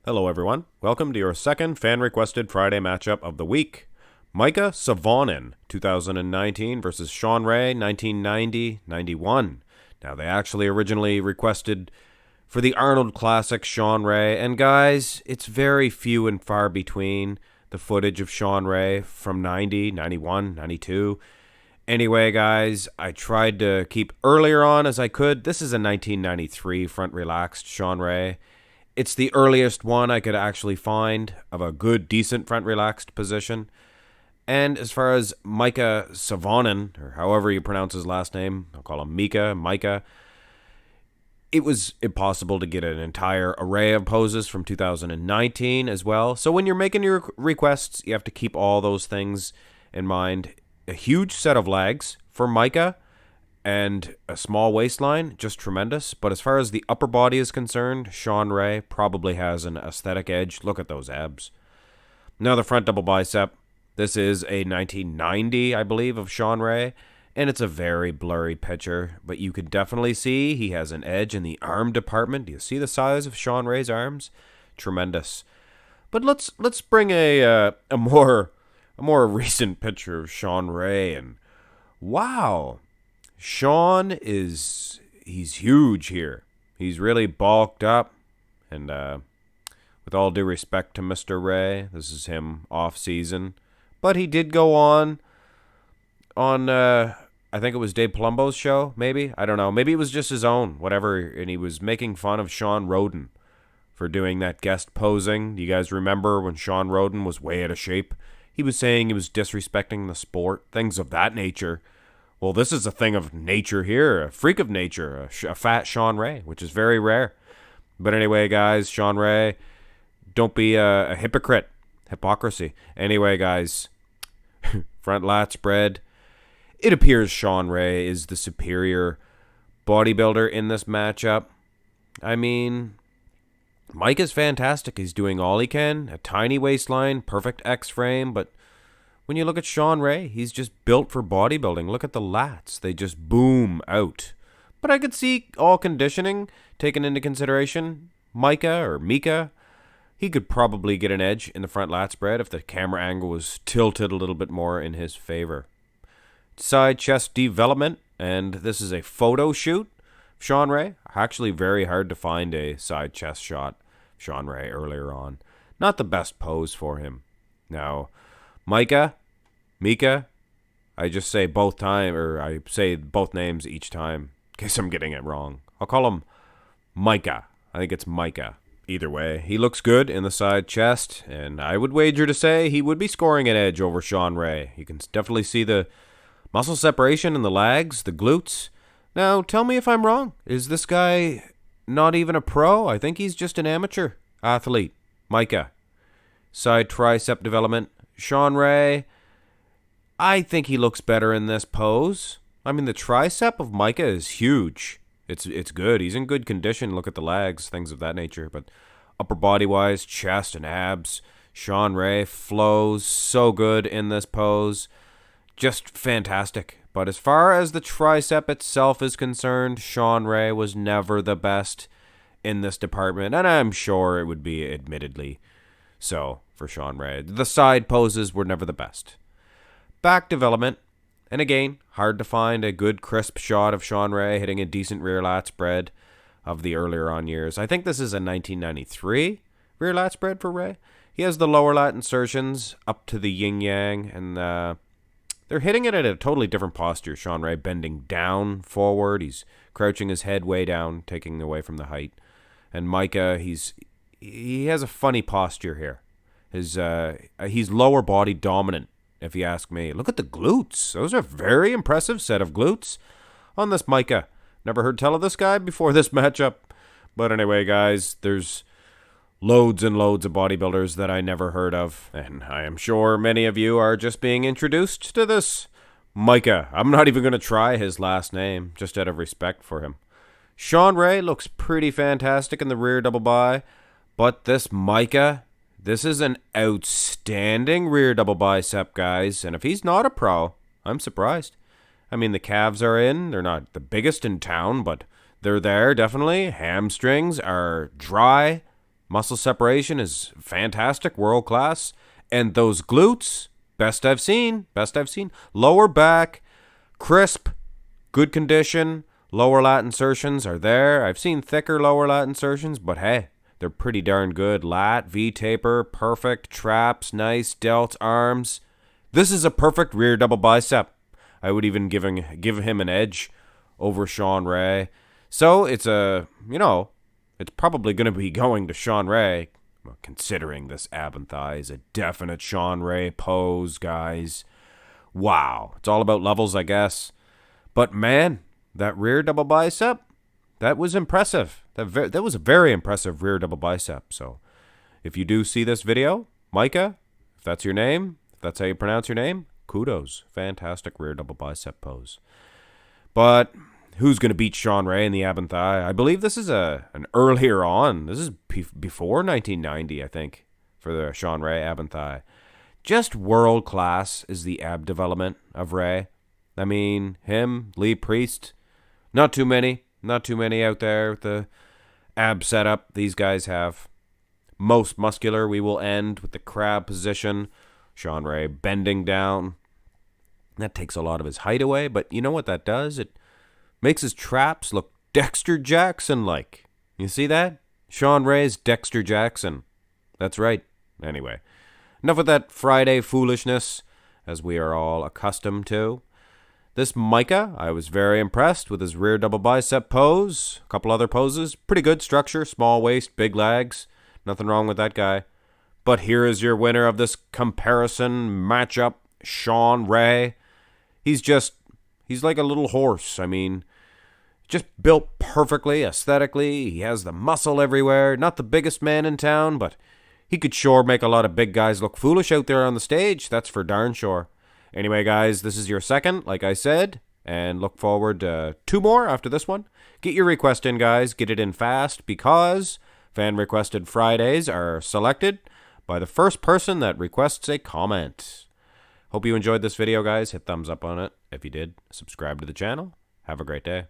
Hello, everyone. Welcome to your second fan-requested Friday matchup of the week. Mika Sihvonen, 2019 versus Shawn 1990-91. Now, they actually originally requested for the Arnold Classic Shawn, and guys, it's very few and far between the footage of Shawn from 90, 91, 92. Anyway, guys, I tried to keep earlier on as I could. This is a 1993 front relaxed Shawn. It's the earliest one I could actually find of a good, decent front relaxed position. And as far as Mika Sihvonen, or however you pronounce his last name, I'll call him Mika, it was impossible to get an entire array of poses from 2019 as well. So when you're making your requests, you have to keep all those things in mind. A huge set of legs for Mika and a small waistline, just tremendous. But as far as the upper body is concerned, Shawn probably has an aesthetic edge. Look at those abs. Now the front double bicep. This is a 1990, I believe, of Shawn, and it's a very blurry picture, but you can definitely see he has an edge in the arm department. Do you see the size of Shawn's arms? Tremendous. But let's bring a more recent picture of Shawn, and wow. He's huge here. He's really bulked up. And with all due respect to Mr. Ray, this is him off season. But he did go on I think it was Dave Palumbo's show, maybe? I don't know. Maybe it was just his own, whatever. And he was making fun of Shawn Rhoden for doing that guest posing. Do you guys remember when Shawn Rhoden was way out of shape? He was saying he was disrespecting the sport, things of that nature. Well, this is a thing of nature here, a freak of nature, a fat Shawn, which is very rare. But anyway, guys, Shawn, don't be a hypocrite. Hypocrisy. Anyway, guys, front lat spread. It appears Shawn is the superior bodybuilder in this matchup. I mean, Mike is fantastic. He's doing all he can. A tiny waistline, perfect X-frame, but when you look at Shawn, he's just built for bodybuilding. Look at the lats. They just boom out. But I could see all conditioning taken into consideration. Mika, he could probably get an edge in the front lat spread if the camera angle was tilted a little bit more in his favor. Side chest development, and this is a photo shoot. Shawn, actually very hard to find a side chest shot. Shawn earlier on. Not the best pose for him. Now, Mika, I just say I say both names each time in case I'm getting it wrong. I'll call him Mika. I think it's Mika. Either way, he looks good in the side chest, and I would wager to say he would be scoring an edge over Shawn. You can definitely see the muscle separation in the legs, the glutes. Now, tell me if I'm wrong. Is this guy not even a pro? I think he's just an amateur athlete. Mika. Side tricep development. Shawn, I think he looks better in this pose. I mean, the tricep of Mika is huge. It's good. He's in good condition. Look at the legs, things of that nature. But upper body-wise, chest and abs, Shawn flows so good in this pose. Just fantastic. But as far as the tricep itself is concerned, Shawn was never the best in this department. And I'm sure it would be admittedly so for Shawn. The side poses were never the best. Back development. And again, hard to find a good crisp shot of Shawn hitting a decent rear lat spread of the earlier on years. I think this is a 1993 rear lat spread for Ray. He has the lower lat insertions up to the yin-yang, and they're hitting it at a totally different posture. Shawn bending down forward. He's crouching his head way down, taking away from the height. And Mika, he has a funny posture here. He's lower body dominant, if you ask me. Look at the glutes. Those are a very impressive set of glutes on this Mika. Never heard tell of this guy before this matchup. But anyway, guys, there's loads and loads of bodybuilders that I never heard of. And I am sure many of you are just being introduced to this Mika. I'm not even going to try his last name, just out of respect for him. Shawn looks pretty fantastic in the rear double bi. But this Mika, this is an outstanding rear double bicep, guys. And if he's not a pro, I'm surprised. I mean, the calves are in. They're not the biggest in town, but they're there, definitely. Hamstrings are dry. Muscle separation is fantastic, world class. And those glutes, best I've seen. Lower back, crisp, good condition. Lower lat insertions are there. I've seen thicker lower lat insertions, but hey, they're pretty darn good. Lat, V-taper, perfect. Traps, nice. Delts, arms. This is a perfect rear double bicep. I would even give him an edge over Shawn Ray. So it's it's probably going to be going to Shawn Ray. Well, considering this ab and thigh is a definite Shawn Ray pose, guys. Wow. It's all about levels, I guess. But man, that rear double bicep, that was impressive. That was a very impressive rear double bicep. So if you do see this video, Mika, if that's your name, if that's how you pronounce your name, kudos. Fantastic rear double bicep pose. But who's going to beat Shawn Ray in the ab and thigh? I believe this is an earlier on. This is before 1990, I think, for the Shawn Ray ab and thigh. Just world class is the ab development of Ray. I mean, him, Lee Priest, not too many out there with the ab setup these guys have. Most muscular, we will end with the crab position. Shawn Ray bending down. That takes a lot of his height away, but you know what that does? It makes his traps look Dexter Jackson-like. You see that? Shawn Ray's Dexter Jackson. That's right. Anyway, enough of that Friday foolishness, as we are all accustomed to. This Mika, I was very impressed with his rear double bicep pose. A couple other poses. Pretty good structure. Small waist, big legs. Nothing wrong with that guy. But here is your winner of this comparison matchup, Shawn Ray. He's like a little horse. I mean, just built perfectly, aesthetically. He has the muscle everywhere. Not the biggest man in town, but he could sure make a lot of big guys look foolish out there on the stage. That's for darn sure. Anyway, guys, this is your second, like I said, and look forward to 2 more after this one. Get your request in, guys. Get it in fast, because fan-requested Fridays are selected by the first person that requests a comment. Hope you enjoyed this video, guys. Hit thumbs up on it. If you did, subscribe to the channel. Have a great day.